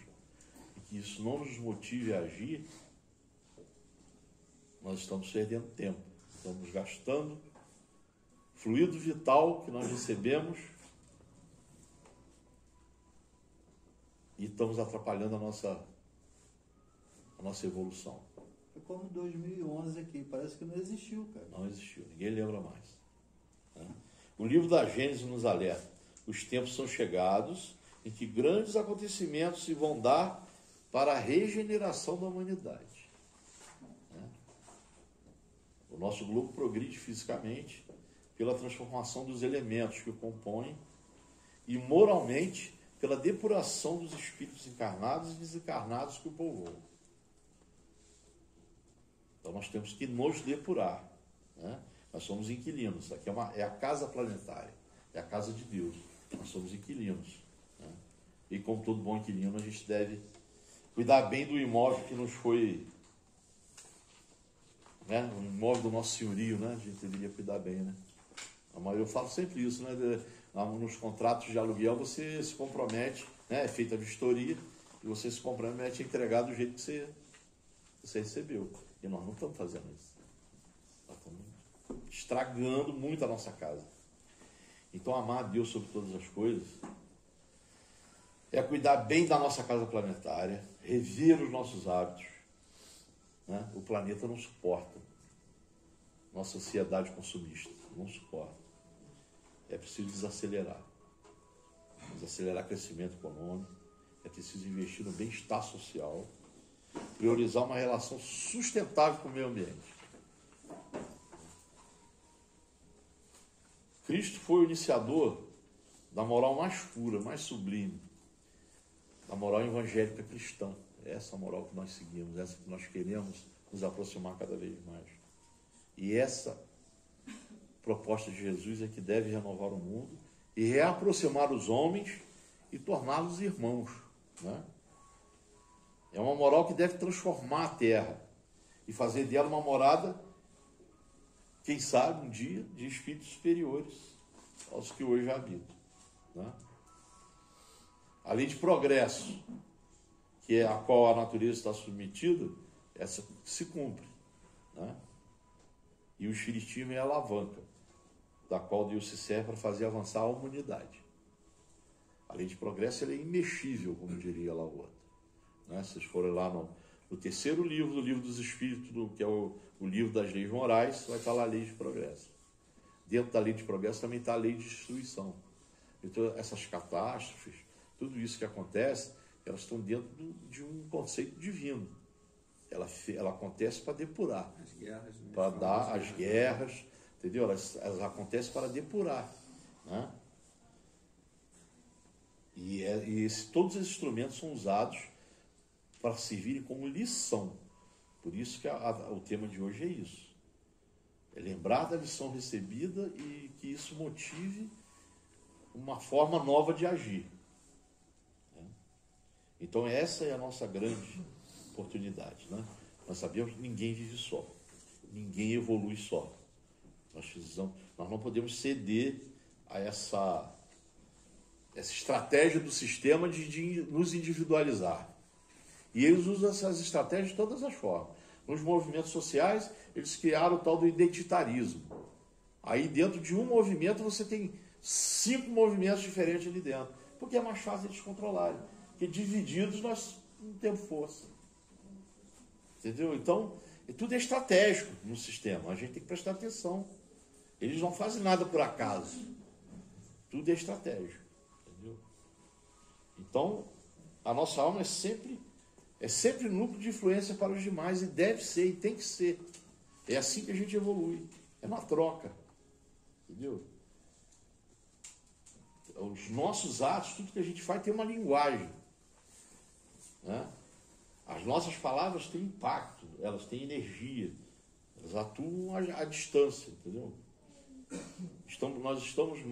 e que isso não nos motive a agir, nós estamos perdendo tempo, estamos gastando fluido vital que nós recebemos e estamos atrapalhando a nossa evolução. É como 2011 aqui, parece que não existiu, cara. Não existiu, ninguém lembra mais, né? O livro da Gênesis nos alerta: os tempos são chegados em que grandes acontecimentos se vão dar para a regeneração da humanidade. O nosso globo progride fisicamente pela transformação dos elementos que o compõem e moralmente pela depuração dos espíritos encarnados e desencarnados que o povoam. Então nós temos que nos depurar, né? Nós somos inquilinos. Isso aqui é a casa planetária, é a casa de Deus. Nós somos inquilinos, né? E como todo bom inquilino, a gente deve cuidar bem do imóvel que nos foi, né? O imóvel do nosso senhorio, né? A gente deveria cuidar bem, né? Eu falo sempre isso, né? Nos contratos de aluguel você se compromete, né? É feita a vistoria e você se compromete a entregar do jeito que você recebeu. E nós não estamos fazendo isso. Nós estamos estragando muito a nossa casa. Então, amar a Deus sobre todas as coisas é cuidar bem da nossa casa planetária, rever os nossos hábitos, né? O planeta não suporta. Nossa sociedade consumista não suporta. É preciso desacelerar. Desacelerar crescimento econômico. É preciso investir no bem-estar social. Priorizar uma relação sustentável com o meio ambiente. Cristo foi o iniciador da moral mais pura, mais sublime, da moral evangélica cristã. É essa moral que nós seguimos, essa que nós queremos nos aproximar cada vez mais. E essa proposta de Jesus é que deve renovar o mundo e reaproximar os homens e torná-los irmãos, né? É uma moral que deve transformar a terra e fazer dela uma morada, quem sabe, um dia, de espíritos superiores aos que hoje habitam, né? A lei de progresso que é a qual a natureza está submetida, essa se cumpre, né? E o espiritismo é a alavanca da qual Deus se serve para fazer avançar a humanidade. A lei de progresso ela é imexível, como diria lá o outro, né? Se vocês forem lá no terceiro livro do Livro dos Espíritos, que é o livro das leis morais, vai estar lá a lei de progresso. Dentro da lei de progresso também está a lei de destruição. Então, essas catástrofes, tudo isso que acontece, elas estão dentro de um conceito divino. Ela acontece para depurar, As guerras, né? para dar as guerras, entendeu? Elas acontecem para depurar, né? Todos esses instrumentos são usados para servirem como lição. Por isso que o tema de hoje é isso. É lembrar da lição recebida e que isso motive uma forma nova de agir. Então essa é a nossa grande oportunidade, né? Nós sabemos que ninguém vive só, ninguém evolui só. Nós não podemos ceder a essa estratégia do sistema de nos individualizar. E eles usam essas estratégias de todas as formas. Nos movimentos sociais, eles criaram o tal do identitarismo. Aí dentro de um movimento você tem 5 movimentos diferentes ali dentro, porque é mais fácil eles controlarem. Porque divididos nós não temos força. Entendeu? Então, tudo é estratégico no sistema. A gente tem que prestar atenção. Eles não fazem nada por acaso. Tudo é estratégico. Entendeu? Então, a nossa alma é sempre núcleo de influência para os demais, e deve ser, e tem que ser. É assim que a gente evolui. É uma troca. Entendeu? Os nossos atos, tudo que a gente faz tem uma linguagem, né? As nossas palavras têm impacto, elas têm energia, elas atuam à distância, entendeu? Nós estamos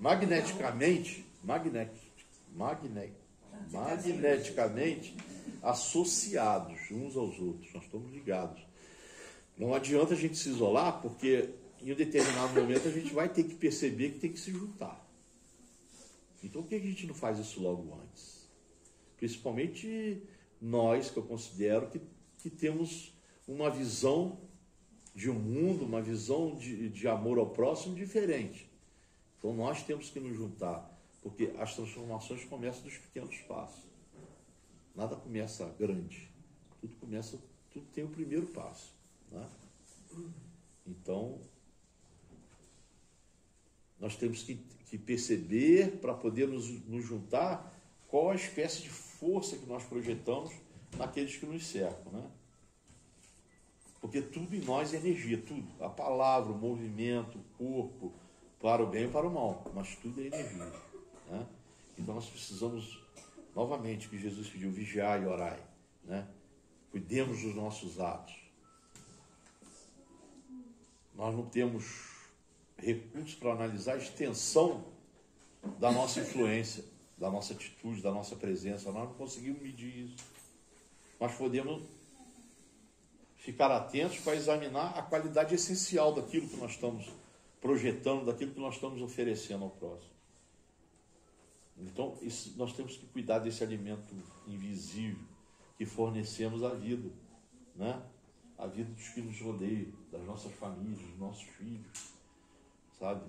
magneticamente associados uns aos outros. Nós estamos ligados. Não adianta a gente se isolar, porque em um determinado momento a gente vai ter que perceber que tem que se juntar. Então por que a gente não faz isso logo antes? Principalmente nós, que eu considero que temos uma visão de um mundo, uma visão de amor ao próximo diferente. Então nós temos que nos juntar, porque as transformações começam dos pequenos passos. Nada começa grande. Tudo tem o primeiro passo, né? Então, nós temos que perceber, para poder nos juntar, qual a espécie de força que nós projetamos naqueles que nos cercam, né? Porque tudo em nós é energia, tudo. A palavra, o movimento, o corpo, para o bem e para o mal, mas tudo é energia, né? Então nós precisamos, novamente, que Jesus pediu, vigiai e orai, né? Cuidemos dos nossos atos. Nós não temos recursos para analisar a extensão da nossa influência, da nossa atitude, da nossa presença. Nós não conseguimos medir isso. Nós podemos ficar atentos para examinar a qualidade essencial daquilo que nós estamos projetando, daquilo que nós estamos oferecendo ao próximo. Então, nós temos que cuidar desse alimento invisível que fornecemos à vida, né? A vida dos que nos rodeiam, das nossas famílias, dos nossos filhos, sabe?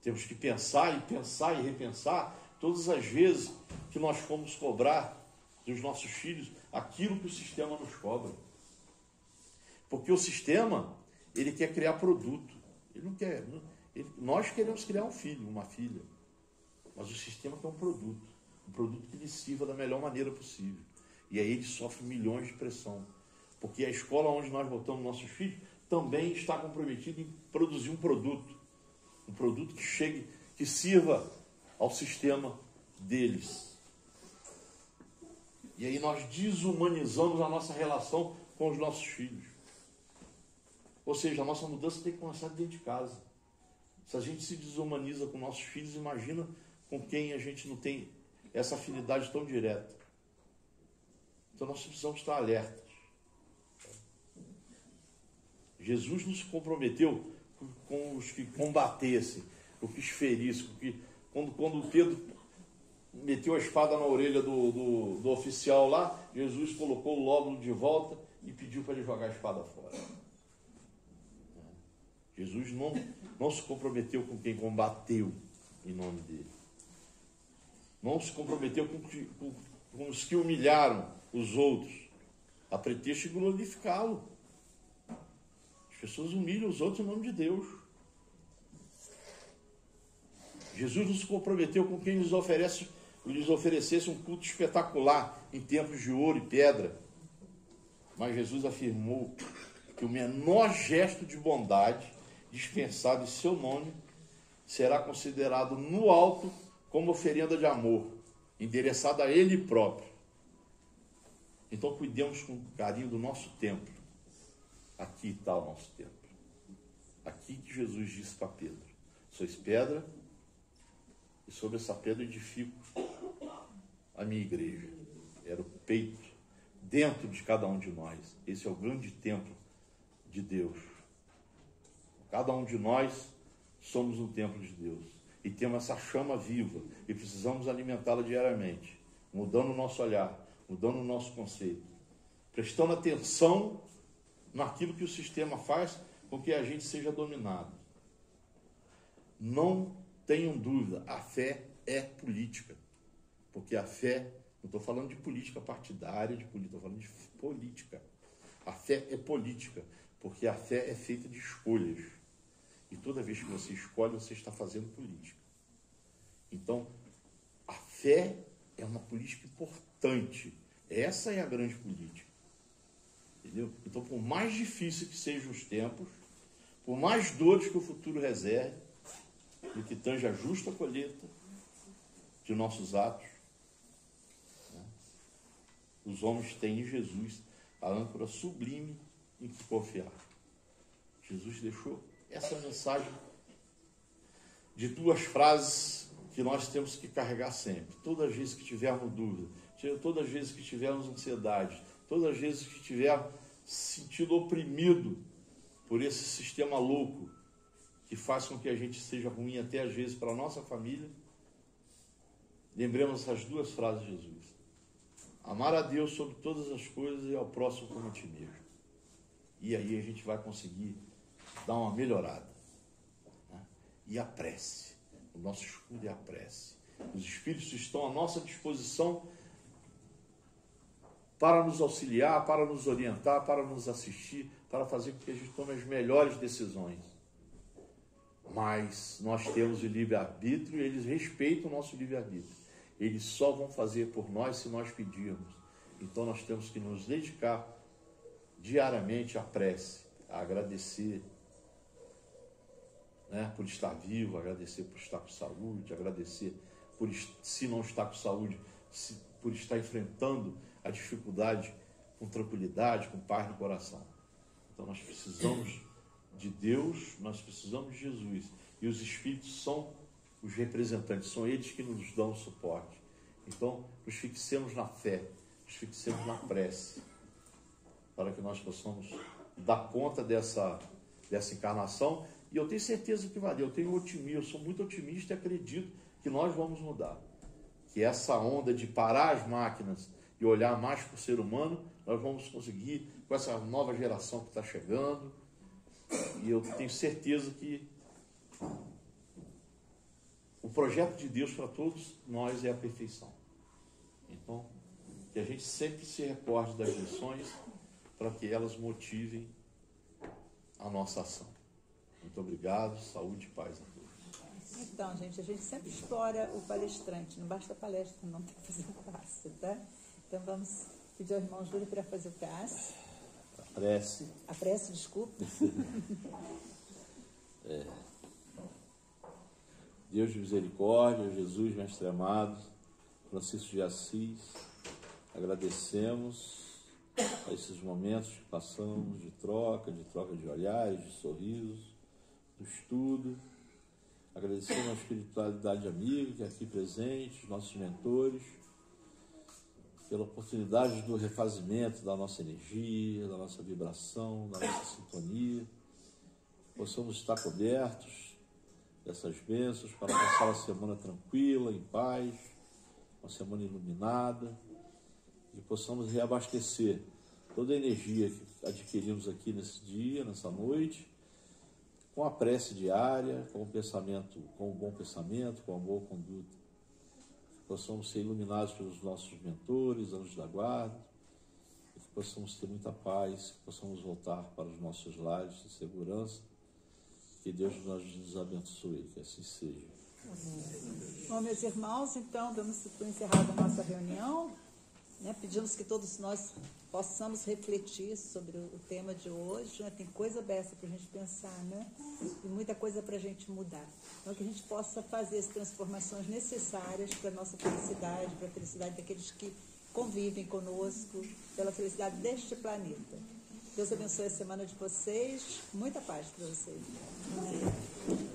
Temos que pensar e repensar todas as vezes que nós fomos cobrar dos nossos filhos aquilo que o sistema nos cobra. Porque o sistema, ele quer criar produto. Ele não quer. Nós queremos criar um filho, uma filha. Mas o sistema quer um produto que lhe sirva da melhor maneira possível. E aí ele sofre milhões de pressão. Porque a escola onde nós botamos nossos filhos também está comprometida em produzir um produto que chegue, que sirva ao sistema deles. E aí nós desumanizamos a nossa relação com os nossos filhos. Ou seja, a nossa mudança tem que começar dentro de casa. Se a gente se desumaniza com nossos filhos, imagina com quem a gente não tem essa afinidade tão direta. Então nós precisamos estar alertas. Jesus nos comprometeu com os que combatessem, com os que ferissem, quando Pedro meteu a espada na orelha do oficial lá, Jesus colocou o lóbulo de volta e pediu para ele jogar a espada fora. Jesus não se comprometeu com quem combateu em nome dele. Não se comprometeu com os que humilharam os outros, a pretexto de glorificá-lo. As pessoas humilham os outros em nome de Deus. Jesus não se comprometeu com quem lhes oferecesse um culto espetacular em templos de ouro e pedra. Mas Jesus afirmou que o menor gesto de bondade dispensado em seu nome será considerado no alto como oferenda de amor, endereçada a Ele próprio. Então cuidemos com carinho do nosso templo. Aqui está o nosso templo. Aqui que Jesus disse para Pedro: sois pedra, e sobre essa pedra edifico a minha igreja. Era o peito dentro de cada um de nós. Esse é o grande templo de Deus. Cada um de nós somos um templo de Deus. E temos essa chama viva e precisamos alimentá-la diariamente, mudando o nosso olhar, mudando o nosso conceito, prestando atenção naquilo que o sistema faz com que a gente seja dominado. Não tenham dúvida, a fé é política, porque a fé, não estou falando de política partidária, estou falando de política. A fé é política, porque a fé é feita de escolhas. E toda vez que você escolhe, você está fazendo política. Então, a fé é uma política importante. Essa é a grande política. Entendeu? Então, por mais difícil que sejam os tempos, por mais dores que o futuro reserve, no que tange a justa colheita de nossos atos, né, os homens têm em Jesus a âncora sublime em que confiar. Jesus deixou essa mensagem de 2 frases que nós temos que carregar sempre. Todas as vezes que tivermos dúvida, todas as vezes que tivermos ansiedade, todas as vezes que tivermos sentido oprimido por esse sistema louco que faz com que a gente seja ruim até às vezes para a nossa família, lembremos essas 2 frases de Jesus: amar a Deus sobre todas as coisas e ao próximo como a ti mesmo. E aí a gente vai conseguir dar uma melhorada, né? E a prece, o nosso escudo é a prece. Os Espíritos estão à nossa disposição para nos auxiliar, para nos orientar, para nos assistir, para fazer com que a gente tome as melhores decisões. Mas nós temos o livre-arbítrio e eles respeitam o nosso livre-arbítrio. Eles só vão fazer por nós se nós pedirmos. Então nós temos que nos dedicar diariamente à prece, a agradecer, né, por estar vivo, agradecer por estar com saúde, agradecer por, se não estar com saúde, por estar enfrentando a dificuldade com tranquilidade, com paz no coração. Então nós precisamos de Deus, nós precisamos de Jesus. E os Espíritos são os representantes, são eles que nos dão o suporte. Então, nos fixemos na fé, nos fixemos na prece, para que nós possamos dar conta dessa encarnação. E eu tenho certeza que vai dar, eu sou muito otimista e acredito que nós vamos mudar. Que essa onda de parar as máquinas e olhar mais para o ser humano, nós vamos conseguir com essa nova geração que está chegando. E eu tenho certeza que o projeto de Deus para todos nós é a perfeição. Então, que a gente sempre se recorde das lições para que elas motivem a nossa ação. Muito obrigado, saúde e paz a todos. Então, gente, a gente sempre explora o palestrante, não basta palestra, não tem que fazer o passe, tá? Então vamos pedir ao irmão Júlio para fazer o passe. A prece, desculpa. Deus de misericórdia, Jesus, mestre amado, Francisco de Assis, agradecemos a esses momentos que passamos de troca de olhares, de sorrisos, do estudo. Agradecemos a espiritualidade amiga que é aqui presente, nossos mentores, pela oportunidade do refazimento da nossa energia, da nossa vibração, da nossa sintonia. Possamos estar cobertos dessas bênçãos para passar a semana tranquila, em paz, uma semana iluminada, que possamos reabastecer toda a energia que adquirimos aqui nesse dia, nessa noite, com a prece diária, com o pensamento, com o bom pensamento, com a boa conduta. Que possamos ser iluminados pelos nossos mentores, anjos da guarda, e que possamos ter muita paz, que possamos voltar para os nossos lares de segurança. Que Deus nos abençoe, que assim seja. Bom, meus irmãos, então, damos por encerrada a nossa reunião, né? Pedimos que todos nós possamos refletir sobre o tema de hoje, né? Tem coisa dessa para a gente pensar, né? E muita coisa para a gente mudar. Então, que a gente possa fazer as transformações necessárias para a nossa felicidade, para a felicidade daqueles que convivem conosco, pela felicidade deste planeta. Deus abençoe a semana de vocês, muita paz para vocês. Amém.